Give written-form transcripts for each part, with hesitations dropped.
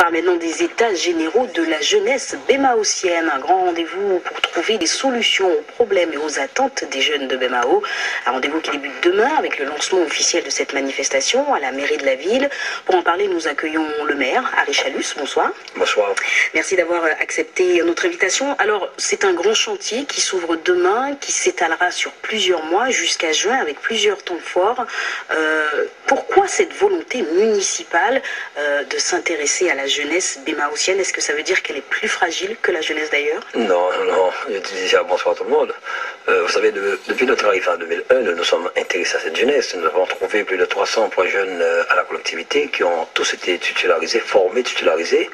parle maintenant des états généraux de la jeunesse bémaosienne. Un grand rendez-vous pour trouver des solutions aux problèmes et aux attentes des jeunes de Bémao. Un rendez-vous qui débute demain avec le lancement officiel de cette manifestation à la mairie de la ville. Pour en parler, nous accueillons le maire, Harry Chalus. Bonsoir. Bonsoir. Merci d'avoir accepté notre invitation. Alors, c'est un grand chantier qui s'ouvre demain, qui s'étalera sur plusieurs mois jusqu'à juin avec plusieurs temps forts. Pourquoi cette volonté municipale de s'intéresser à la jeunesse bémaosienne? Est-ce que ça veut dire qu'elle est plus fragile que la jeunesse d'ailleurs? Non, je dis déjà bonsoir à tout le monde. Vous savez, depuis notre arrivée en 2001, nous nous sommes intéressés à cette jeunesse. Nous avons trouvé plus de 300 emplois jeunes à la collectivité qui ont tous été titularisés, formés, titularisés.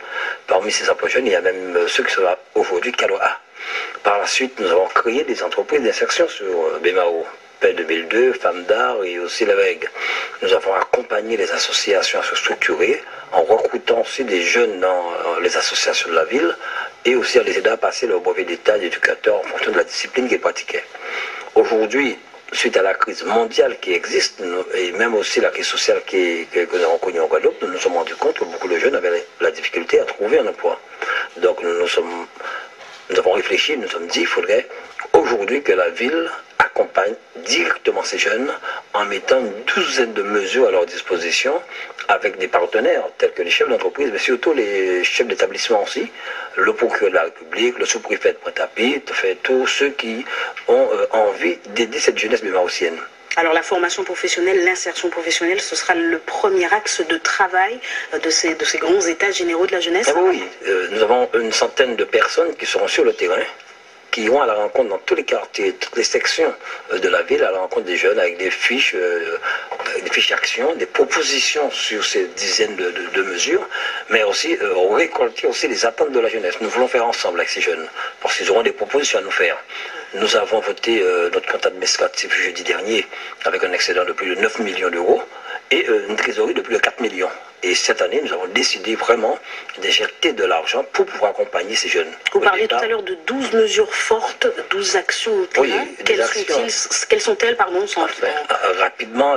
Parmi ces emplois jeunes, il y a même ceux qui sont là aujourd'hui Caloa. Par la suite, nous avons créé des entreprises d'insertion sur Bémao. Paix 2002, Femmes d'Art et aussi la VEG. Nous avons accompagné les associations à se structurer en recrutant aussi des jeunes dans les associations de la ville et aussi à les aider à passer leur brevet d'état d'éducateur en fonction de la discipline qu'ils pratiquaient. Aujourd'hui, suite à la crise mondiale qui existe et même aussi la crise sociale que nous avons connue en Guadeloupe, nous nous sommes rendus compte que beaucoup de jeunes avaient la difficulté à trouver un emploi. Donc nous avons réfléchi, nous nous sommes dit qu'il faudrait aujourd'hui que la ville accompagne directement ces jeunes en mettant une douzaine de mesures à leur disposition avec des partenaires tels que les chefs d'entreprise, mais surtout les chefs d'établissement aussi, le procureur de la République, le sous-préfet de Pointe-à-Pitre, tous ceux qui ont envie d'aider cette jeunesse bémaosienne. Alors la formation professionnelle, l'insertion professionnelle, ce sera le premier axe de travail de ces grands états généraux de la jeunesse? Oui, nous avons une centaine de personnes qui seront sur le terrain, qui iront à la rencontre dans tous les quartiers, toutes les sections de la ville, à la rencontre des jeunes avec des fiches d'action, des propositions sur ces dizaines de mesures, mais aussi récolter aussi les attentes de la jeunesse. Nous voulons faire ensemble avec ces jeunes, parce qu'ils auront des propositions à nous faire. Nous avons voté notre compte administratif jeudi dernier avec un excédent de plus de 9 millions d'euros et une trésorerie de plus de 4 millions. Et cette année, nous avons décidé vraiment d'injecter de l'argent pour pouvoir accompagner ces jeunes. Vous parliez tout à l'heure de 12 mesures fortes, 12 actions au terrain. Quelles sont-elles, pardon, rapidement,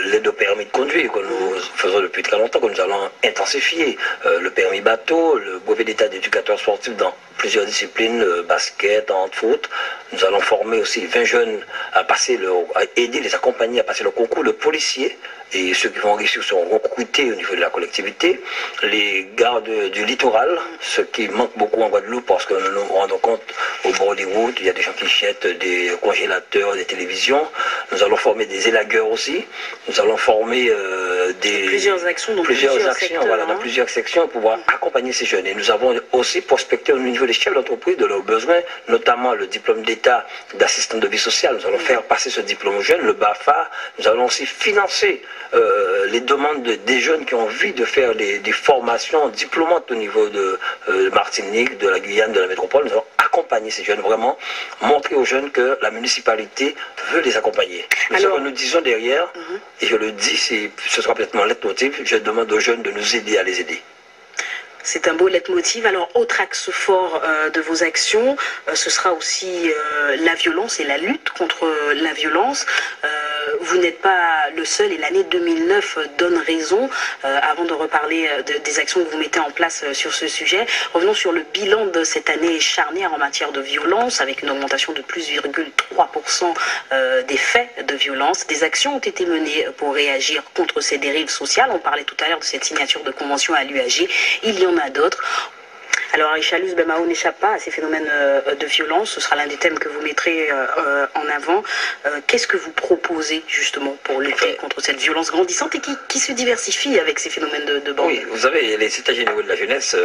l'aide au permis de conduire que nous faisons depuis très longtemps, que nous allons intensifier. Le permis bateau, le brevet d'état d'éducateur sportif dans plusieurs disciplines, basket, hand-foot. Nous allons former aussi 20 jeunes à aider, les accompagner à passer le concours de policiers. Et ceux qui vont réussir seront recrutés au niveau de la collectivité. Les gardes du littoral, ce qui manque beaucoup en Guadeloupe parce que nous nous rendons compte au bord des routes, il y a des gens qui jettent des congélateurs, des télévisions. Nous allons former des élagueurs aussi. Nous allons former plusieurs actions, dans plusieurs sections pour pouvoir accompagner ces jeunes. Et nous avons aussi prospecté au niveau des chefs d'entreprise de leurs besoins, notamment le diplôme d'État d'assistant de vie sociale. Nous allons faire passer ce diplôme aux jeunes, le BAFA. Nous allons aussi financer les demandes des jeunes qui ont envie de faire des formations diplômantes au niveau de Martinique, de la Guyane, de la métropole. Nous allons accompagner ces jeunes, vraiment montrer aux jeunes que la municipalité veut les accompagner. Mais ce que nous disons derrière, et je le dis, ce sera peut-être mon leitmotiv, je demande aux jeunes de nous aider à les aider. C'est un beau leitmotiv. Alors, autre axe fort de vos actions, ce sera aussi la violence et la lutte contre la violence. Vous n'êtes pas le seul et l'année 2009 donne raison. Avant de reparler des actions que vous mettez en place sur ce sujet, revenons sur le bilan de cette année charnière en matière de violence, avec une augmentation de plus 0,3% des faits de violence. Des actions ont été menées pour réagir contre ces dérives sociales. On parlait tout à l'heure de cette signature de convention à l'UAG. Il y en a d'autres. Alors, Harry Chalus, Bémao n'échappe pas à ces phénomènes de violence. Ce sera l'un des thèmes que vous mettrez en avant. Qu'est-ce que vous proposez justement pour lutter contre cette violence grandissante et qui se diversifie avec ces phénomènes de bande? Oui, vous savez, les états généraux de la jeunesse,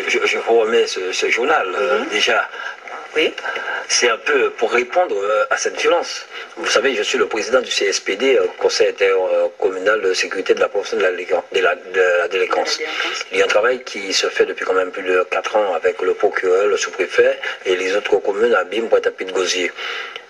je vous remets ce journal déjà. Oui. C'est un peu pour répondre à cette violence. Vous savez, je suis le président du CSPD, Conseil intercommunal de sécurité de la prévention de la délinquance. Il y a un travail qui se fait depuis quand même plus de 4 ans avec le procureur, le sous-préfet et les autres communes, Abim, Pointe-à-Pitre, Gosier.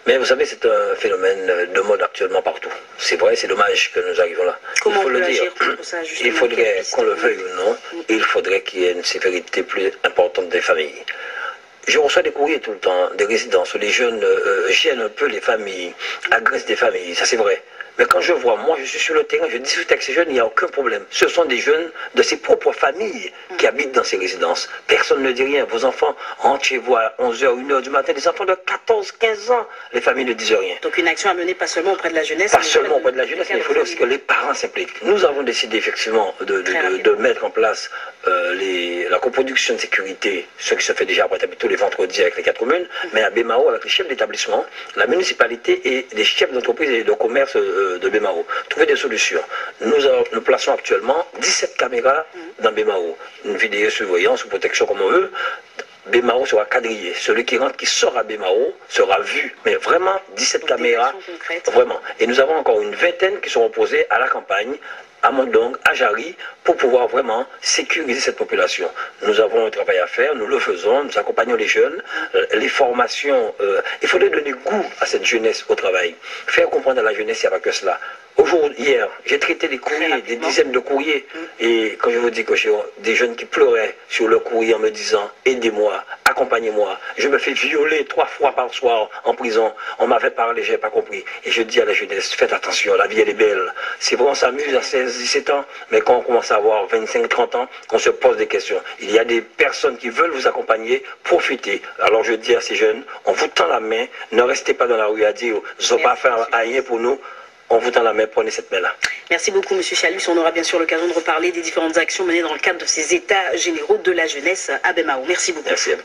Mais vous savez, c'est un phénomène de mode actuellement partout. C'est vrai, c'est dommage que nous arrivons là. Comment il faut on peut le dire. Agir contre ça, il faudrait, qu'on le veuille ou non, il faudrait qu'il y ait une sévérité plus importante des familles. Je reçois des courriers tout le temps, des résidences où les jeunes gênent un peu les familles, agressent des familles, ça c'est vrai. Mais quand je vois, moi je suis sur le terrain, je discute avec ces jeunes, il n'y a aucun problème. Ce sont des jeunes de ses propres familles qui habitent dans ces résidences. Personne ne dit rien. Vos enfants rentrent chez vous à 11h, 1h du matin, des enfants de 14, 15 ans, les familles ne disent rien. Donc une action à mener pas seulement auprès de la jeunesse. Pas seulement auprès de la jeunesse, mais il faudrait aussi que les parents s'impliquent. Nous avons décidé effectivement de mettre en place la coproduction de sécurité, ce qui se fait déjà tous les vendredis avec les 4 communes, mais à Bémao, avec les chefs d'établissement, la municipalité et les chefs d'entreprise et de commerce de Bémao. Trouver des solutions. Nous plaçons actuellement 17 caméras dans Bémao. Une vidéosurveillance ou protection comme on veut. Bémao sera quadrillé. Celui qui rentre, qui sort à Bémao, sera vu. Mais vraiment, 17 caméras. Vraiment. Et nous avons encore une vingtaine qui seront posées à la campagne, à Mondong, à Jari, pour pouvoir vraiment sécuriser cette population. Nous avons un travail à faire, nous le faisons, nous accompagnons les jeunes, les formations. Il faudrait donner goût à cette jeunesse au travail. Faire comprendre à la jeunesse, il n'y a pas que cela. Hier, j'ai traité des courriers, des dizaines de courriers. Et quand je vous dis que j'ai des jeunes qui pleuraient sur le courrier en me disant « Aidez-moi, accompagnez-moi, je me fais violer 3 fois par soir en prison, on m'avait parlé, je n'ai pas compris. » Et je dis à la jeunesse, faites attention, la vie elle est belle. C'est vrai, on s'amuse à 16, 17 ans, mais quand on commence à avoir 25, 30 ans, on se pose des questions. Il y a des personnes qui veulent vous accompagner, profitez. Alors je dis à ces jeunes, on vous tend la main, ne restez pas dans la rue à dire « Je ne vais pas faire rien pour nous ». On vous tend la main, prenez cette main-là. Merci beaucoup, M. Chalus. On aura bien sûr l'occasion de reparler des différentes actions menées dans le cadre de ces états généraux de la jeunesse à Bémao. Merci beaucoup. Merci à vous.